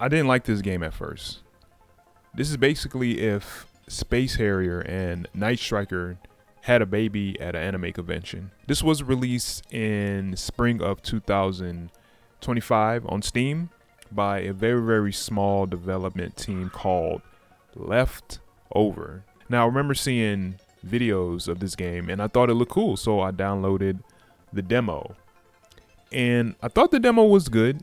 I didn't like this game at first. This is basically if Space Harrier and Night Striker had a baby at an anime convention. This was released in spring of 2025 on Steam by a very, very small development team called Leftover. Now, I remember seeing videos of this game and I thought it looked cool, so I downloaded the demo. And I thought the demo was good,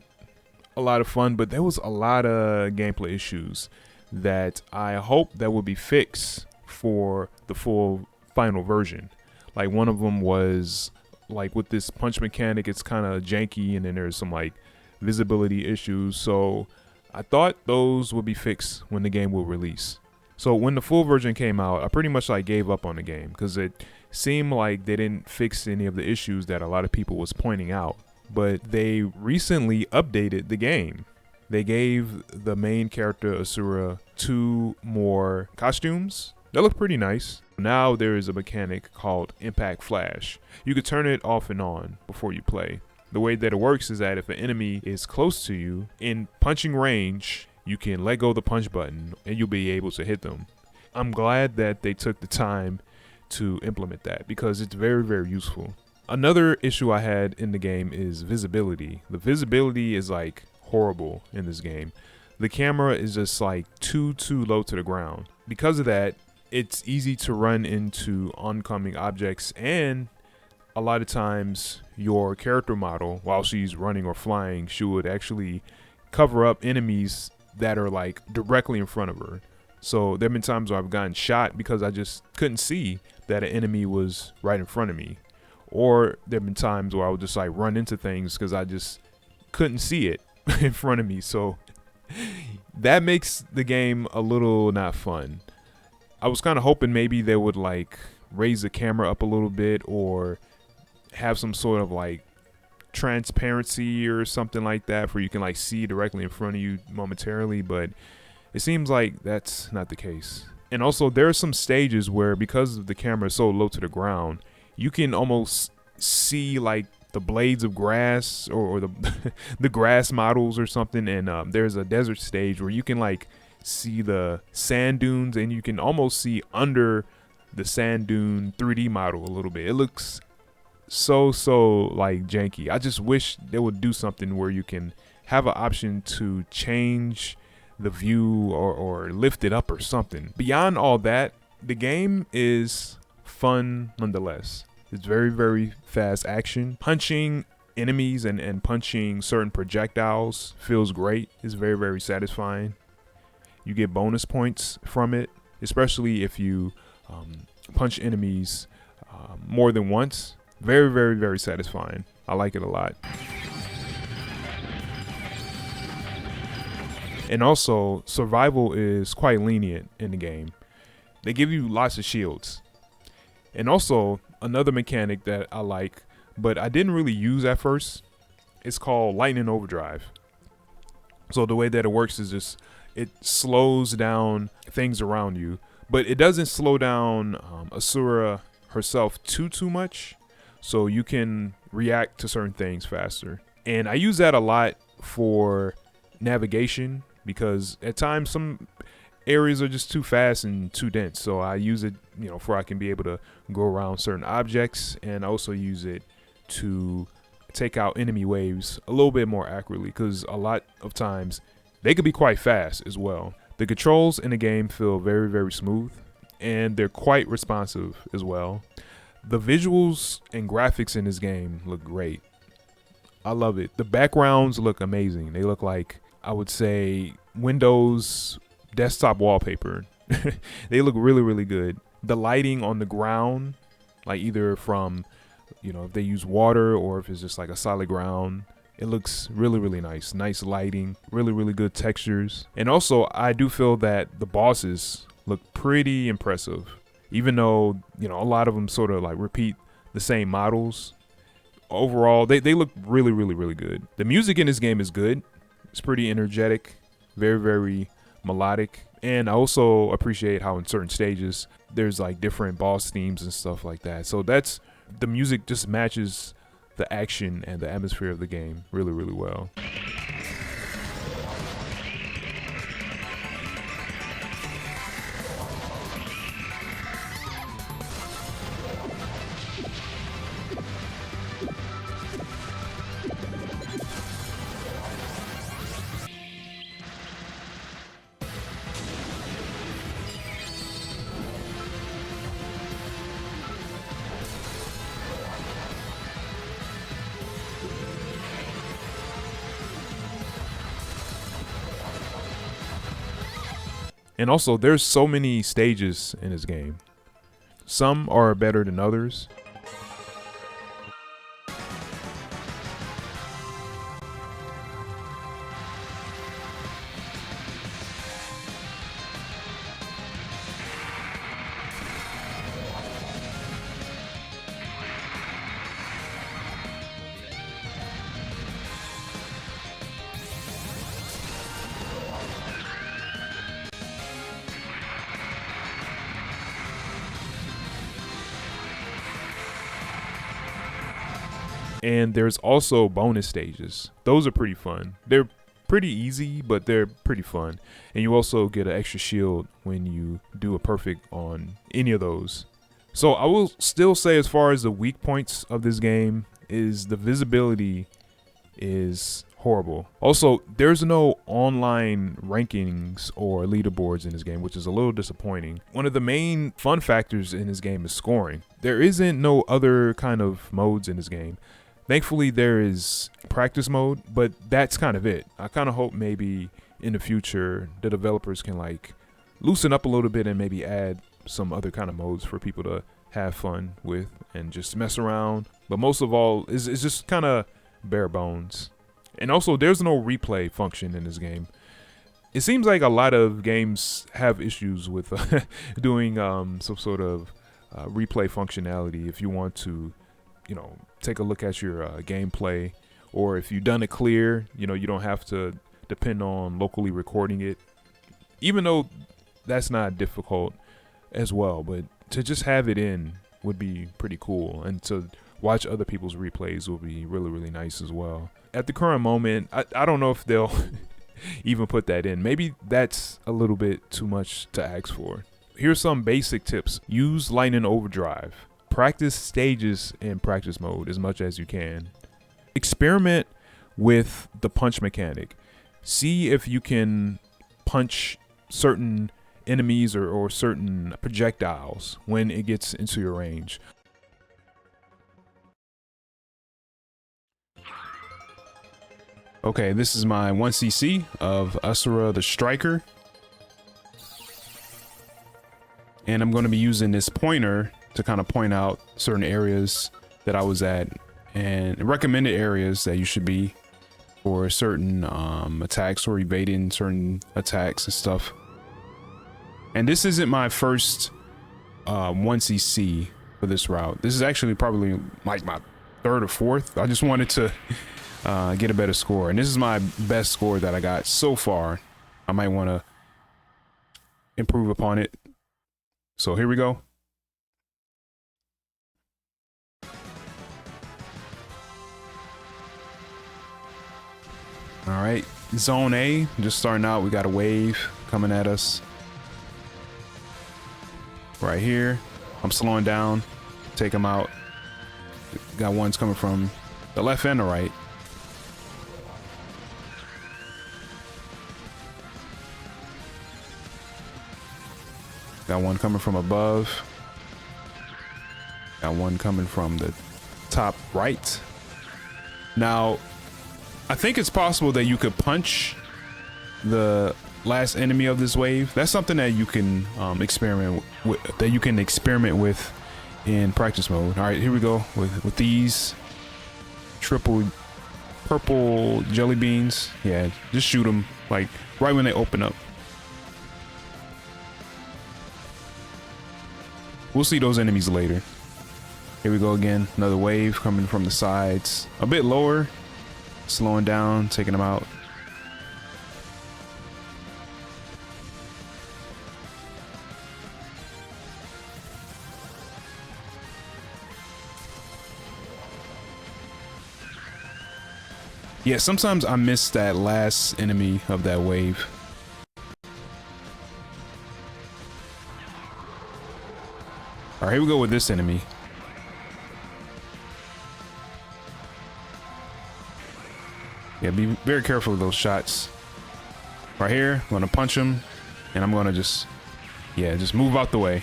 a lot of fun, but there was a lot of gameplay issues that I hope that will be fixed for the full final version. Like one of them was like with this punch mechanic, it's kind of janky, and then there's some like visibility issues. So I thought those would be fixed when the game will release. So when the full version came out, I pretty much like gave up on the game because it seemed like they didn't fix any of the issues that a lot of people was pointing out. But they recently updated the game. They gave the main character Asura 2 more costumes. They look pretty nice. Now there is a mechanic called Impact Flash. You could turn it off and on before you play. The way that it works is that if an enemy is close to you in punching range, you can let go of the punch button and you'll be able to hit them. I'm glad that they took the time to implement that because it's very, very useful. Another issue I had in the game is visibility. The visibility is like horrible in this game. The camera is just like too low to the ground. Because of that, it's easy to run into oncoming objects, and a lot of times your character model, while she's running or flying, she would actually cover up enemies that are like directly in front of her. So there have been times where I've gotten shot because I just couldn't see that an enemy was right in front of me. Or there have been times where I would just like run into things because I just couldn't see it in front of me. So that makes the game a little not fun. I was kind of hoping maybe they would like raise the camera up a little bit or have some sort of like transparency or something like that where you can like see directly in front of you momentarily, but it seems like that's not the case. And also there are some stages where because the camera is so low to the ground, you can almost see like the blades of grass or the the grass models or something. And there's a desert stage where you can like see the sand dunes and you can almost see under the sand dune 3D model a little bit. It looks so like janky. I just wish they would do something where you can have an option to change the view or lift it up or something. Beyond all that, the game is fun nonetheless. It's very, very fast action. Punching enemies and punching certain projectiles feels great. It's very, very satisfying. You get bonus points from it, especially if you punch enemies more than once. Very, very, very satisfying. I like it a lot. And also, survival is quite lenient in the game. They give you lots of shields. And also, another mechanic that I like, but I didn't really use at first, it's called Lightning Overdrive. So the way that it works is just, it slows down things around you, but it doesn't slow down Asura herself too much. So you can react to certain things faster. And I use that a lot for navigation because at times some areas are just too fast and too dense. So I use it, for I can be able to go around certain objects, and I also use it to take out enemy waves a little bit more accurately because a lot of times they could be quite fast as well. The controls in the game feel very, very smooth, and they're quite responsive as well. The visuals and graphics in this game look great. I love it. The backgrounds look amazing. They look like, I would say, Windows desktop wallpaper. They look really, really good. The lighting on the ground, like either from, if they use water or if it's just like a solid ground, it looks really, really nice. Nice lighting, really, really good textures. And also, I do feel that the bosses look pretty impressive. Even though, a lot of them sort of like repeat the same models. Overall, they look really, really, really good. The music in this game is good. It's pretty energetic, very, very melodic. And I also appreciate how in certain stages, there's like different boss themes and stuff like that. So the music just matches the action and the atmosphere of the game really, really well. And also, there's so many stages in this game. Some are better than others. And there's also bonus stages. Those are pretty fun. They're pretty easy, but they're pretty fun. And you also get an extra shield when you do a perfect on any of those. So I will still say, as far as the weak points of this game, is the visibility is horrible. Also, there's no online rankings or leaderboards in this game, which is a little disappointing. One of the main fun factors in this game is scoring. There isn't no other kind of modes in this game. Thankfully, there is practice mode, but that's kind of it. I kind of hope maybe in the future the developers can like loosen up a little bit and maybe add some other kind of modes for people to have fun with and just mess around. But most of all, it's just kind of bare bones. And also, there's no replay function in this game. It seems like a lot of games have issues with doing some sort of replay functionality if you want to, you know, take a look at your gameplay, or if you've done it clear, you know, you don't have to depend on locally recording it, even though that's not difficult as well. But to just have it in would be pretty cool, and to watch other people's replays will be really, really nice as well. At the current moment, I don't know if they'll even put that in. Maybe that's a little bit too much to ask for. Here's some basic tips. Use Lightning Overdrive. Practice stages in practice mode as much as you can. Experiment with the punch mechanic. See if you can punch certain enemies or certain projectiles when it gets into your range. Okay, this is my 1cc of ASURA the Striker. And I'm going to be using this pointer to kind of point out certain areas that I was at and recommended areas that you should be for certain attacks or evading certain attacks and stuff. And this isn't my first 1cc for this route. This is actually probably like my third or fourth. I just wanted to get a better score, and this is my best score that I got so far. I might want to improve upon it. So here we go. All right, zone A, just starting out. We got a wave coming at us right here. I'm slowing down, take them out. Got ones coming from the left and the right. Got one coming from above. Got one coming from the top right. Now, I think it's possible that you could punch the last enemy of this wave. That's something that you can experiment with in practice mode. All right, here we go with these triple purple jelly beans. Yeah, just shoot them like right when they open up. We'll see those enemies later. Here we go again. Another wave coming from the sides. A bit lower. Slowing down, taking them out. Yeah, sometimes I miss that last enemy of that wave. All right, here we go with this enemy. Yeah, be very careful with those shots. Right here, I'm gonna punch him, and I'm gonna just move out the way.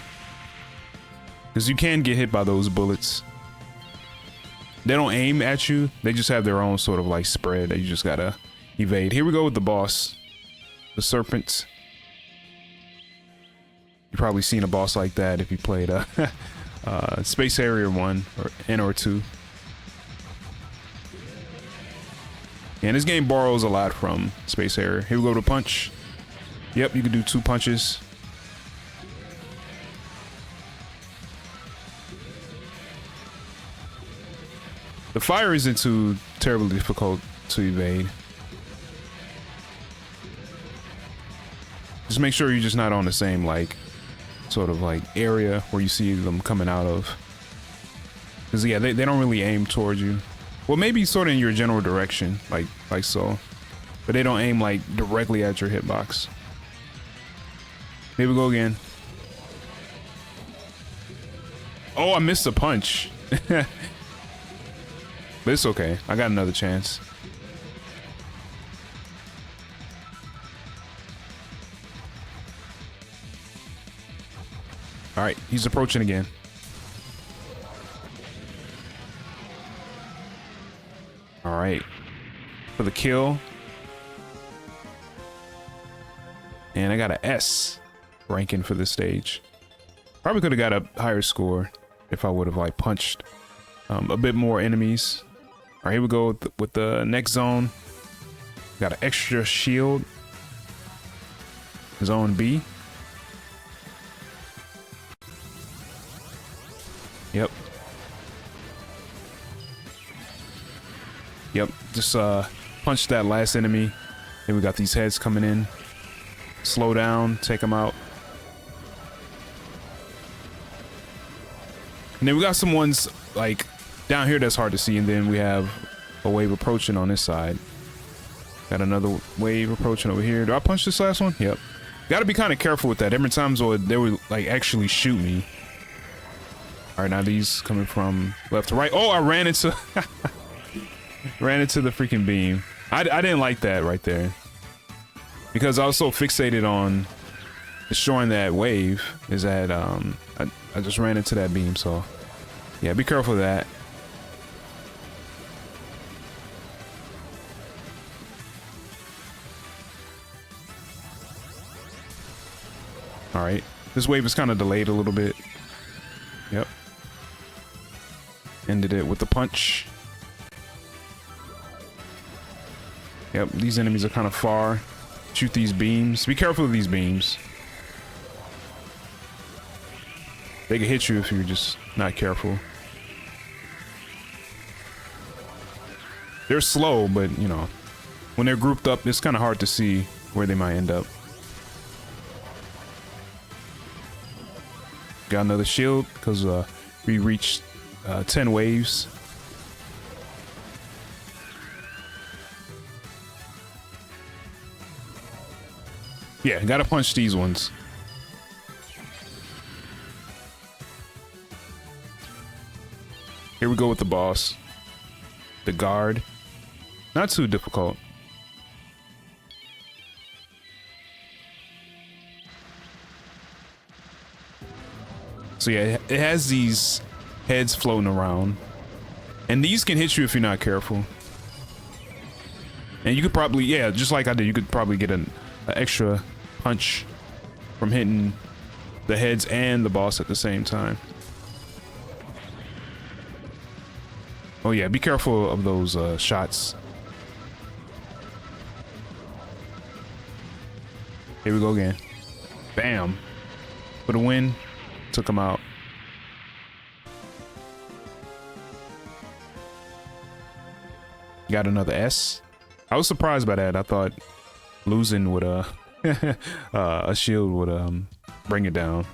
Because you can get hit by those bullets. They don't aim at you, they just have their own sort of like spread that you just gotta evade. Here we go with the boss, the serpent. You've probably seen a boss like that if you played Space Harrier 1 or 2. And this game borrows a lot from Space Harrier. Here we go to punch. Yep, you can do 2 punches. The fire isn't too terribly difficult to evade. Just make sure you're just not on the same, like, sort of like area where you see them coming out of. Because yeah, they don't really aim towards you. Well, maybe sort of in your general direction, like so. But they don't aim like directly at your hitbox. Here we go again. Oh, I missed a punch. But it's okay. I got another chance. All right, he's approaching again. All right, for the kill. And I got an S ranking for this stage. Probably could have got a higher score if I would have like punched a bit more enemies. All right, here we go with the next zone. Got an extra shield. Zone B. Yep. Yep, just punch that last enemy. Then we got these heads coming in. Slow down, take them out. And then we got some ones like down here that's hard to see, and then we have a wave approaching on this side. Got another wave approaching over here. Do I punch this last one? Yep. Gotta be kind of careful with that. Every time they would like actually shoot me. All right, now these coming from left to right. Oh, I ran into ran into the freaking beam. I didn't like that right there because I was so fixated on destroying that wave. Is that I just ran into that beam. So yeah, be careful of that. All right, this wave is kind of delayed a little bit. Yep. Ended it with the punch. Yep, these enemies are kind of far. Shoot these beams. Be careful of these beams. They can hit you if you're just not careful. They're slow, but you know, when they're grouped up, it's kind of hard to see where they might end up. Got another shield because we reached 10 waves. Yeah, gotta punch these ones. Here we go with the boss. The guard. Not too difficult. So yeah, it has these heads floating around. And these can hit you if you're not careful. And you could probably, yeah, just like I did, you could probably get an extra punch from hitting the heads and the boss at the same time. Oh yeah, be careful of those shots. Here we go again. Bam. For the win. Took him out. Got another S. I was surprised by that. I thought losing would a shield would bring it down. All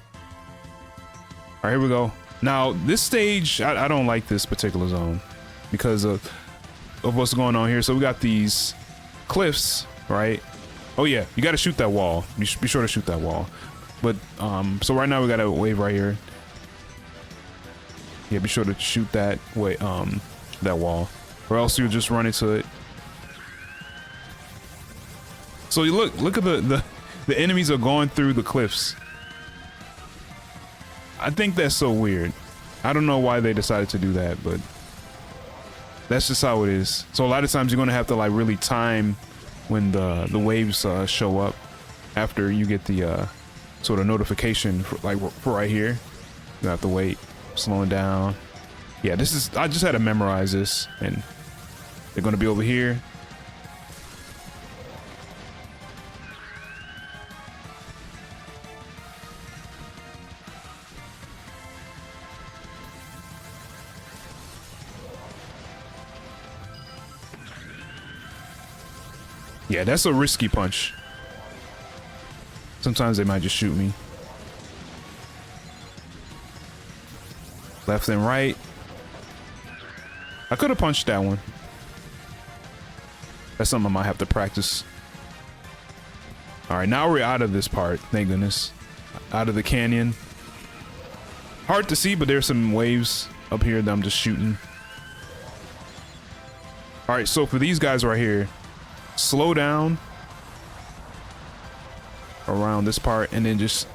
right, here we go. Now this stage, I don't like this particular zone because of what's going on here. So we got these cliffs, right? Oh yeah, you got to shoot that wall. Be sure to shoot that wall. But so right now we got a wave right here. Yeah, be sure to shoot that way, that wall, or else you'll just run into it. So you look at the enemies are going through the cliffs. I think that's so weird. I don't know why they decided to do that, but that's just how it is. So a lot of times you're gonna have to like really time when the waves show up after you get the sort of notification for, like, for right here. You have to wait, slowing down. Yeah, this is, I just had to memorize this, and they're gonna be over here. Yeah, that's a risky punch. Sometimes they might just shoot me. Left and right. I could have punched that one. That's something I might have to practice. All right, now we're out of this part. Thank goodness. Out of the canyon. Hard to see, but there's some waves up here that I'm just shooting. All right, so for these guys right here, slow down around this part, and then just,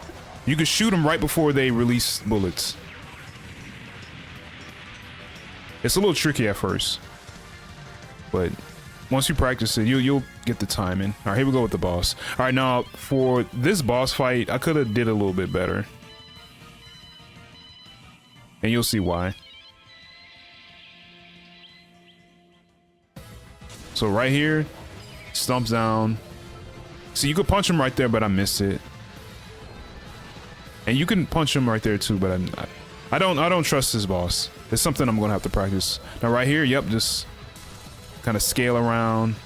you can shoot them right before they release bullets. It's a little tricky at first, but once you practice it, you'll get the timing. All right, here we go with the boss. All right, now for this boss fight, I could have did a little bit better, and you'll see why. So right here, stomps down. See, you could punch him right there, but I missed it. And you can punch him right there too, but I don't trust this boss. It's something I'm gonna have to practice. Now right here, yep, just kind of scale around.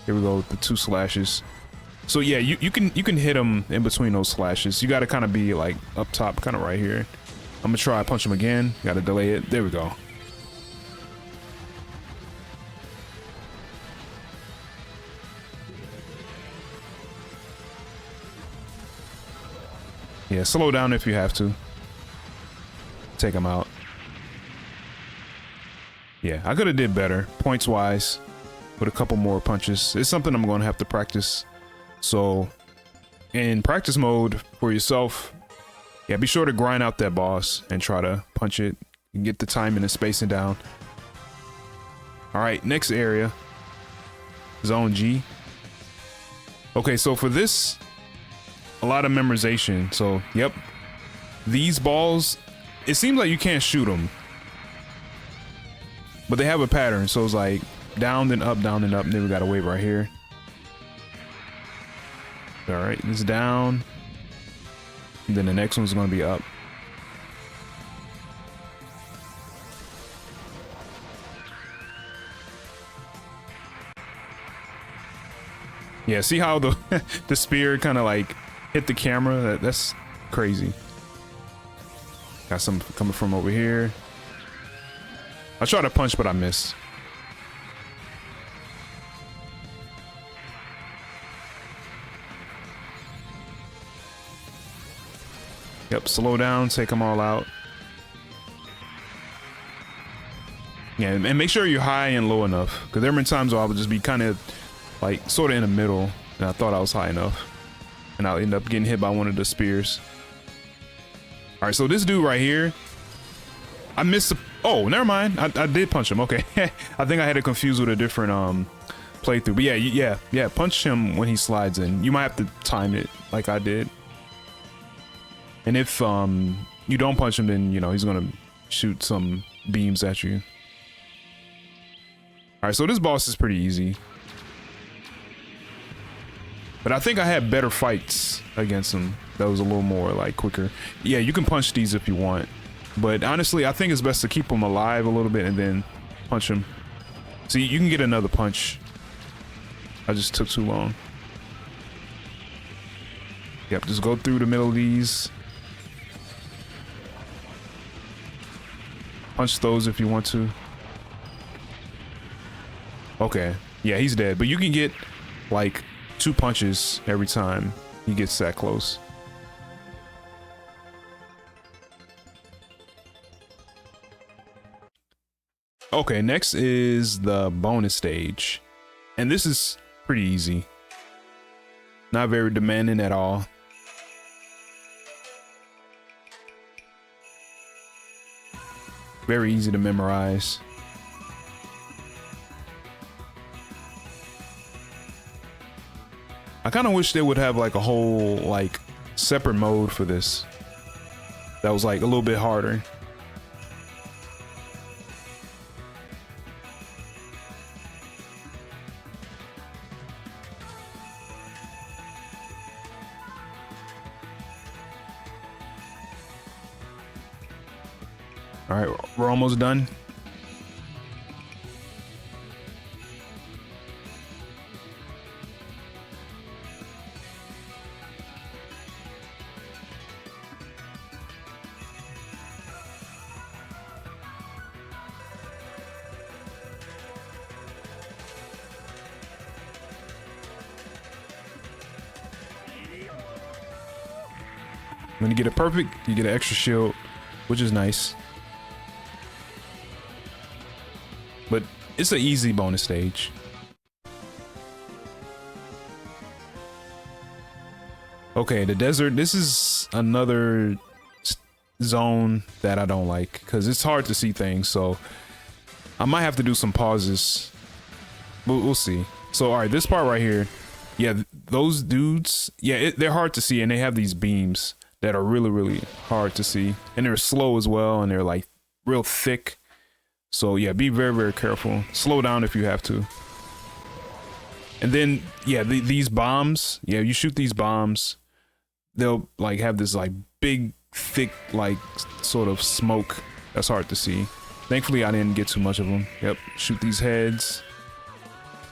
Here we go with the 2 slashes. So yeah, you can hit him in between those slashes. You got to kind of be like up top, kind of right here. I'm gonna try punch him again. Got to delay it. There we go. Yeah, slow down if you have to. Take him out. Yeah, I could have did better points wise with a couple more punches. It's something I'm going to have to practice. So in practice mode for yourself, yeah, be sure to grind out that boss and try to punch it and get the timing and spacing down. All right, next area, zone G. Okay, so for this, a lot of memorization. So, yep, these balls, it seems like you can't shoot them, but they have a pattern. So it's like down, then up, down, then up. And then we got a wave right here. All right, it's down. And then the next one's going to be up. Yeah, see how the the spear kind of like hit the camera? That's crazy. Got some coming from over here. I tried to punch, but I missed. Yep, slow down, take them all out. Yeah, and make sure you're high and low enough, because there have been times where I would just be kind of like sort of in the middle, and I thought I was high enough, and I'll end up getting hit by one of the spears. All right, so this dude right here, I missed the, oh, never mind. I did punch him. Okay. I think I had it confused with a different playthrough. But yeah, punch him when he slides in. You might have to time it like I did. And if you don't punch him, then, you know, he's gonna shoot some beams at you. All right, so this boss is pretty easy. But I think I had better fights against him. That was a little more like quicker. Yeah, you can punch these if you want. But honestly, I think it's best to keep him alive a little bit and then punch him. See, you can get another punch. I just took too long. Yep, just go through the middle of these. Punch those if you want to. Okay, yeah, he's dead. But you can get like 2 punches every time he gets that close. Okay, next is the bonus stage. And this is pretty easy. Not very demanding at all. Very easy to memorize. I kind of wish they would have like a whole like separate mode for this that was like a little bit harder. All right, we're almost done. When you get it perfect, you get an extra shield, which is nice. But it's an easy bonus stage. Okay, the desert. This is another zone that I don't like because it's hard to see things. So I might have to do some pauses. We'll see. So all right, this part right here. Yeah, those dudes. Yeah, they're hard to see, and they have these beams that are really, really hard to see, and they're slow as well, and they're like real thick. So yeah, be very, very careful. Slow down if you have to. And then, yeah, these bombs, yeah, you shoot these bombs, they'll like have this like big, thick, like sort of smoke that's hard to see. Thankfully, I didn't get too much of them. Yep, shoot these heads.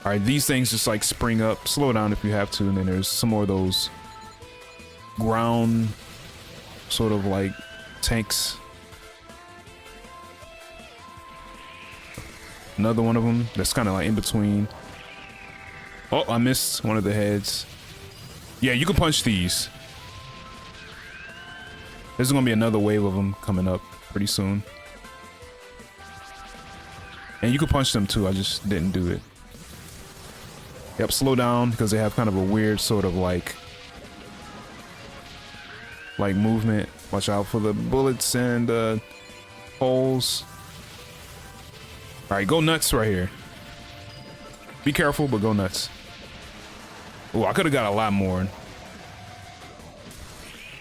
All right, these things just like spring up. Slow down if you have to. And then there's some more of those ground sort of like tanks. Another one of them that's kind of like in between. Oh, I missed one of the heads. Yeah, you can punch these. There's gonna be another wave of them coming up pretty soon. And you can punch them too, I just didn't do it. Yep, slow down because they have kind of a weird sort of like movement. Watch out for the bullets and holes. All right, go nuts right here. Be careful, but go nuts. Oh, I could have got a lot more.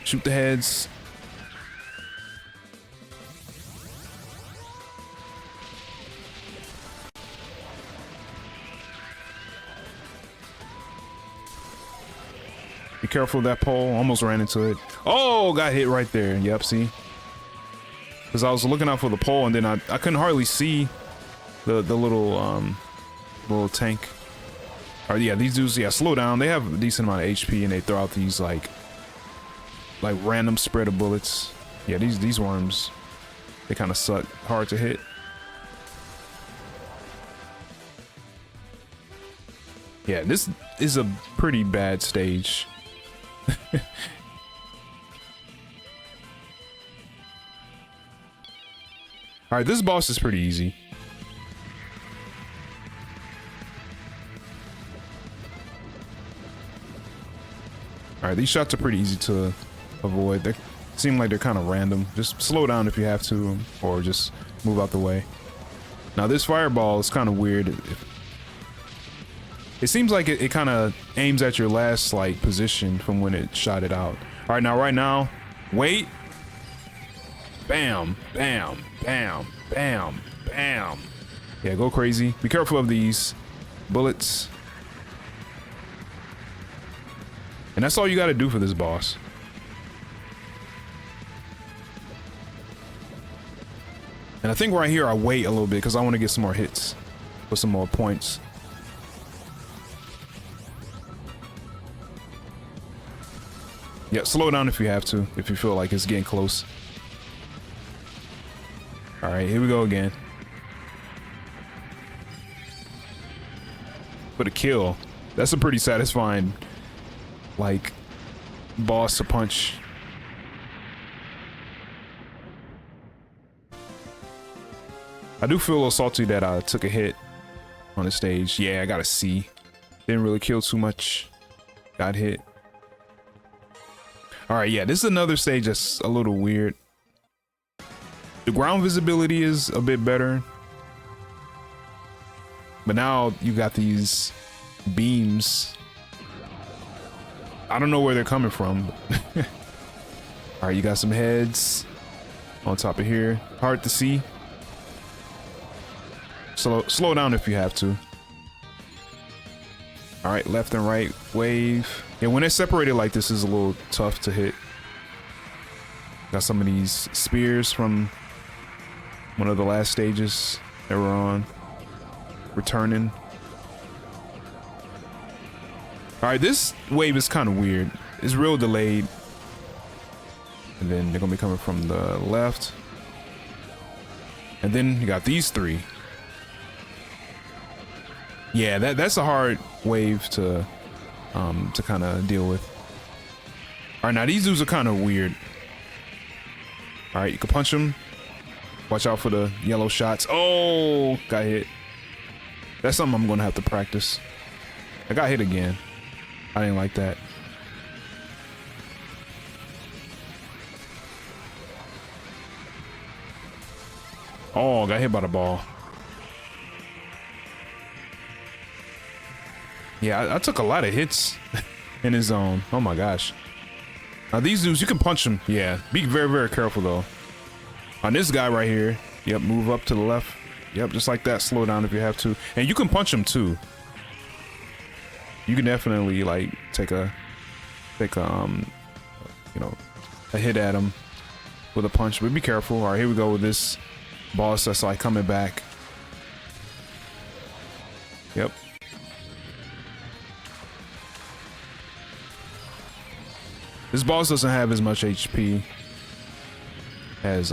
Shoot the heads. Be careful of that pole. Almost ran into it. Oh, got hit right there. Yep, see? Because I was looking out for the pole, and then I couldn't hardly see the little tank. Or yeah, these dudes, yeah, slow down. They have a decent amount of HP, and they throw out these like random spread of bullets. Yeah, these worms, they kind of suck. Hard to hit. Yeah, this is a pretty bad stage. All right, this boss is pretty easy. All right, these shots are pretty easy to avoid. They seem like they're kind of random. Just slow down if you have to, or just move out the way. Now this fireball is kind of weird. It seems like it kind of aims at your last like position from when it shot it out. All right, right now, wait. Bam, bam, bam, bam, bam. Yeah, go crazy. Be careful of these bullets. And that's all you got to do for this boss. And I think right here I wait a little bit because I want to get some more hits for some more points. Yeah, slow down if you have to, if you feel like it's getting close. All right, here we go again. For the kill. That's a pretty satisfying, like, boss to punch. I do feel a little salty that I took a hit on the stage. Yeah, I got a C. Didn't really kill too much. Got hit. All right, yeah, this is another stage that's a little weird. The ground visibility is a bit better. But now you got these beams. I don't know where they're coming from. All right, you got some heads on top of here. Hard to see. Slow down if you have to. All right, left and right wave. Yeah, when they're separated like this, is a little tough to hit. Got some of these spears from one of the last stages that we're on. Returning. All right, this wave is kind of weird. It's real delayed. And then they're gonna be coming from the left. And then you got these three. Yeah, that's a hard wave to kind of deal with. All right, now these dudes are kind of weird. All right, you can punch them. Watch out for the yellow shots. Oh, got hit. That's something I'm gonna have to practice. I got hit again. I didn't like that. Oh, got hit by the ball. Yeah, I took a lot of hits in his zone. Oh my gosh. Now these dudes, you can punch them. Yeah, be very, very careful though. On this guy right here. Yep, move up to the left. Yep, just like that. Slow down if you have to. And you can punch him too. You can definitely like take a you know, a hit at him with a punch, but be careful. All right, here we go with this boss that's like coming back. Yep. This boss doesn't have as much HP as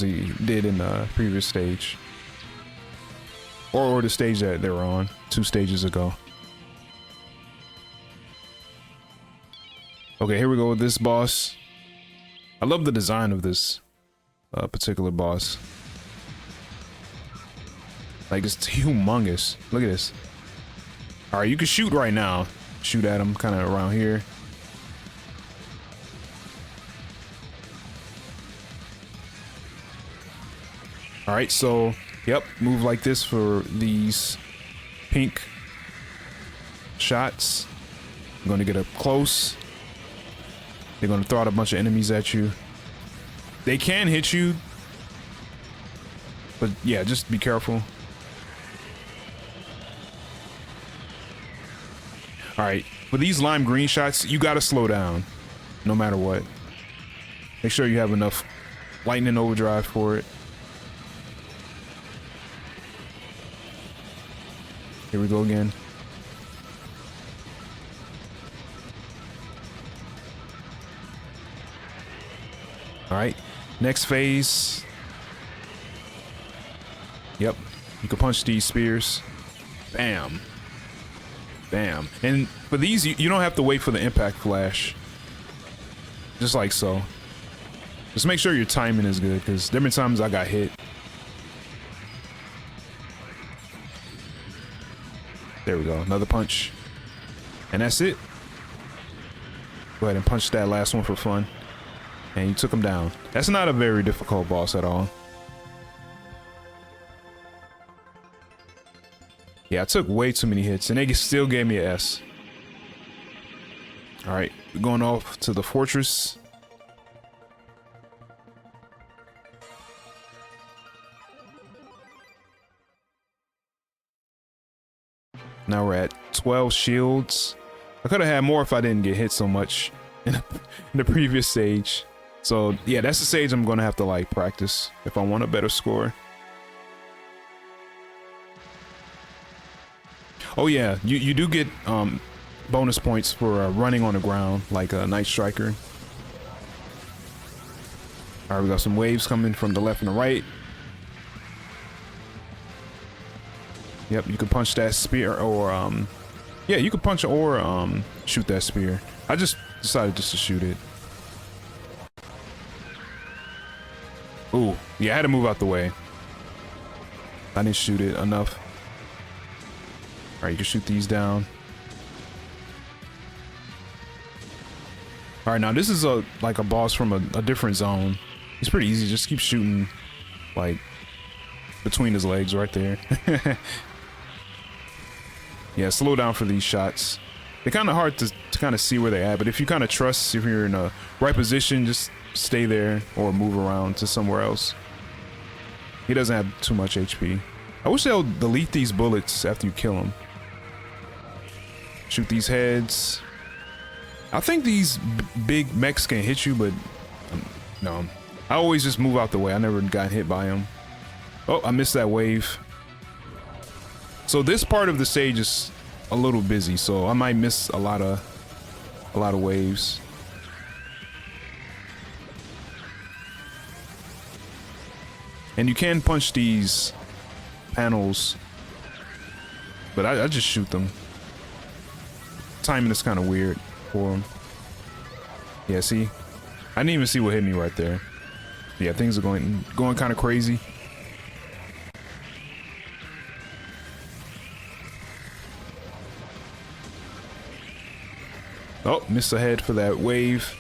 he did in the previous stage, or the stage that they were on 2 stages ago. Okay, here we go with this boss. I love the design of this particular boss. Like, it's humongous. Look at this. All right, you can shoot right now. Shoot at him kind of around here. All right, so, yep, move like this for these pink shots. I'm going to get up close. They're going to throw out a bunch of enemies at you. They can hit you, but yeah, just be careful. All right, for these lime green shots, you got to slow down no matter what. Make sure you have enough lightning overdrive for it. Here we go again. All right, next phase. Yep, you can punch these spears. Bam. Bam. And for these, you don't have to wait for the impact flash. Just like so. Just make sure your timing is good, because there have been times I got hit. There we go, another punch. And that's it. Go ahead and punch that last one for fun. And you took him down. That's not a very difficult boss at all. Yeah, I took way too many hits, and they still gave me an S. All right, we're going off to the fortress. Now we're at 12 shields. I could have had more if I didn't get hit so much in the previous stage. So yeah, that's the stage I'm gonna have to like practice if I want a better score. Oh yeah, you do get bonus points for running on the ground like a Night Striker. All right, we got some waves coming from the left and the right. Yep, you can punch that spear, or yeah, you can punch or shoot that spear. I just decided just to shoot it. Ooh, yeah, I had to move out the way. I didn't shoot it enough. All right, you can shoot these down. All right, now this is like a boss from a different zone. It's pretty easy. Just keep shooting, like between his legs right there. Yeah, slow down for these shots. They're kind of hard to kind of see where they're at, but if you kind of trust, if you're in a right position, just stay there or move around to somewhere else. He doesn't have too much HP. I wish they'll delete these bullets after you kill him. Shoot these heads. I think these big mechs can hit you, but no. I always just move out the way. I never got hit by them. Oh, I missed that wave. So this part of the stage is a little busy, so I might miss a lot of waves. And you can punch these panels, but I just shoot them. Timing is kind of weird for them. Yeah, see? I didn't even see what hit me right there. Yeah, things are going kind of crazy. Oh, missed ahead for that wave.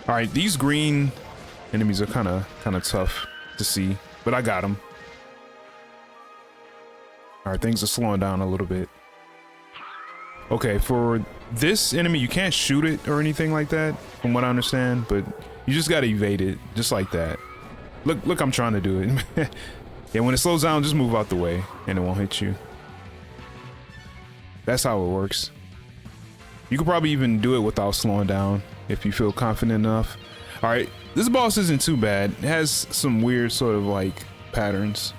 All right, these green enemies are kind of tough to see, but I got them. All right, things are slowing down a little bit. Okay, for this enemy, you can't shoot it or anything like that, from what I understand, but you just gotta evade it, just like that. Look, I'm trying to do it. Yeah, when it slows down, just move out the way, and it won't hit you. That's how it works. You could probably even do it without slowing down, if you feel confident enough. All right, this boss isn't too bad. It has some weird sort of like patterns.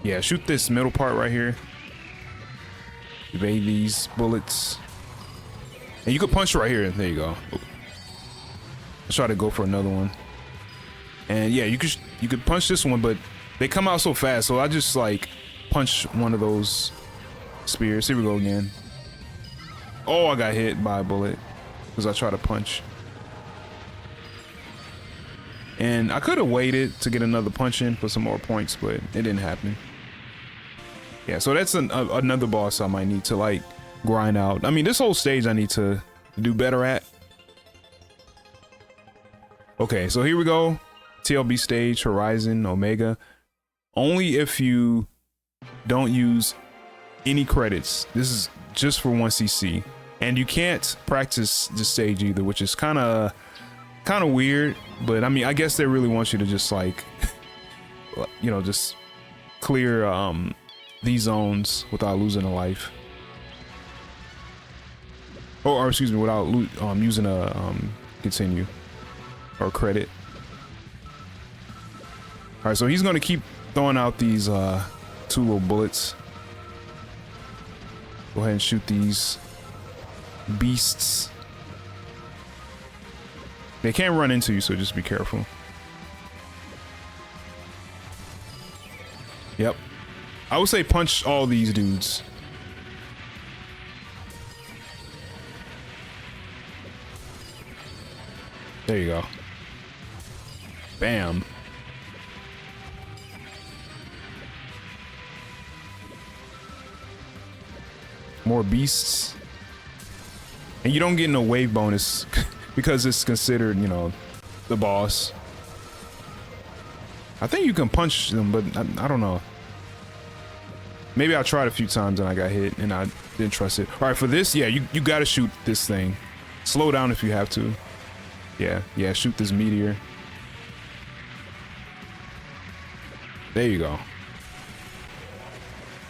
Yeah, shoot this middle part right here. Evade these bullets. And you could punch right here. There you go. Let's try to go for another one. And yeah, you could punch this one, but they come out so fast, so I just like punch one of those spears. Here we go again. Oh, I got hit by a bullet because I tried to punch. And I could have waited to get another punch in for some more points, but it didn't happen. Yeah, so that's another boss I might need to like grind out. I mean, this whole stage I need to do better at. Okay, so here we go. TLB stage, Horizon, Omega. Only if you don't use any credits. This is just for 1cc. And you can't practice this stage either, which is kind of weird. But I mean, I guess they really want you to just like, you know, just clear these zones without losing a life. Or excuse me, without using a continue or credit. All right, so he's gonna keep throwing out these two little bullets. Go ahead and shoot these beasts. They can't run into you, so just be careful. Yep. I would say punch all these dudes. There you go. Bam. More beasts. And you don't get no wave bonus because it's considered, you know, the boss. I think you can punch them, but I don't know. Maybe I tried a few times and I got hit and I didn't trust it. All right, for this, yeah, you gotta shoot this thing. Slow down if you have to. Yeah, shoot this meteor. There you go.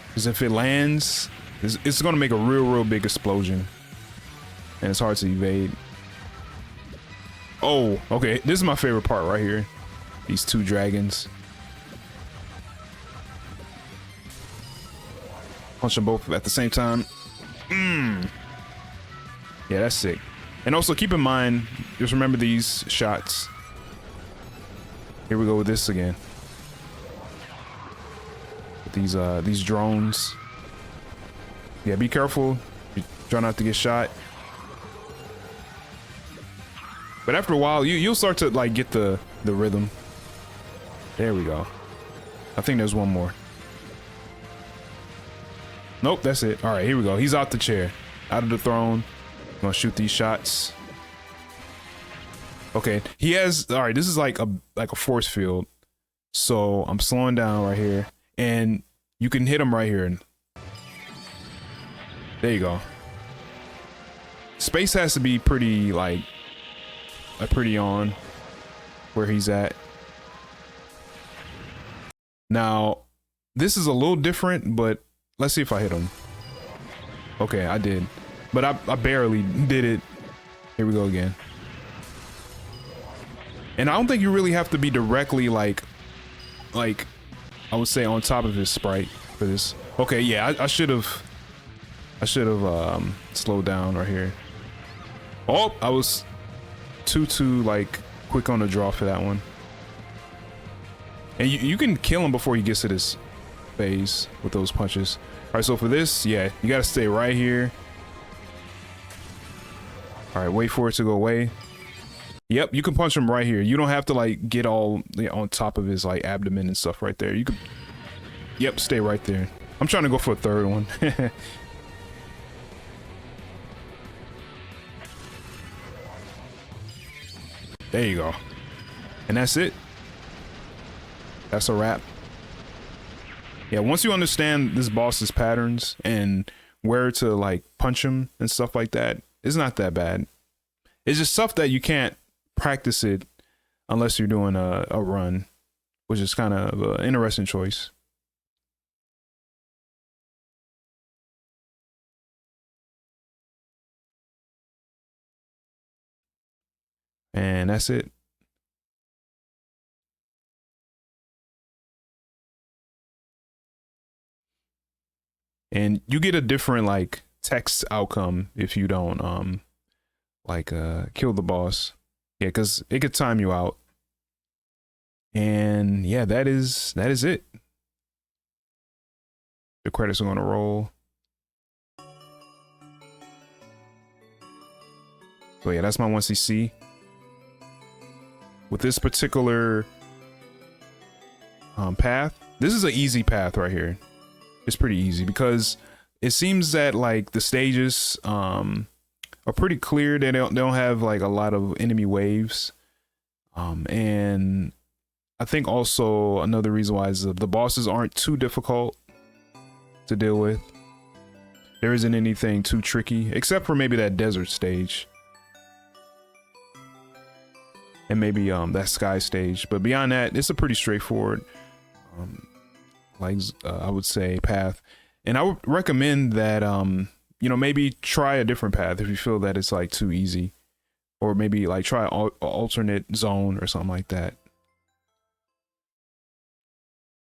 Because if it lands, it's gonna make a real big explosion. And it's hard to evade. Oh, okay, this is my favorite part right here. These two dragons. Punch them both at the same time. Yeah, that's sick. And also keep in mind, just remember these shots. Here we go with this again. With these drones. Yeah, be careful. You're Try not to get shot. But after a while, you'll start to like get the rhythm. There we go. I think there's one more. Nope, that's it. All right, here we go. He's out the chair, out of the throne. Gonna shoot these shots. Okay, he has. All right, this is like a force field. So I'm slowing down right here, and you can hit him right here. There you go. Space has to be pretty like pretty on where he's at. Now, this is a little different, but let's see if I hit him. Okay, I did, but I barely did it. Here we go again. And I don't think you really have to be directly like I would say on top of his sprite for this. Okay, yeah, I should have slowed down right here. Oh, I was too like quick on the draw for that one. And you can kill him before he gets to this phase with those punches. All right, so for this, yeah, you got to stay right here. All right, wait for it to go away. Yep, you can punch him right here. You don't have to like get all on top of his like abdomen and stuff right there. You could, yep, stay right there. I'm trying to go for a third one. There you go. And that's it. That's a wrap. Yeah, once you understand this boss's patterns and where to like punch him and stuff like that, it's not that bad. It's just stuff that you can't practice it unless you're doing a run, which is kind of an interesting choice. And that's it. And you get a different like text outcome if you don't kill the boss. Yeah, because it could time you out. And yeah, that is it. The credits are gonna roll. So yeah, that's my 1cc. With this particular path, this is an easy path right here. It's pretty easy because it seems that like the stages are pretty clear. They don't have like a lot of enemy waves. And I think also another reason why is the bosses aren't too difficult to deal with. There isn't anything too tricky except for maybe that desert stage. And maybe that sky stage, but beyond that, it's a pretty straightforward, I would say, path. And I would recommend that you know, maybe try a different path if you feel that it's like too easy, or maybe like try an alternate zone or something like that.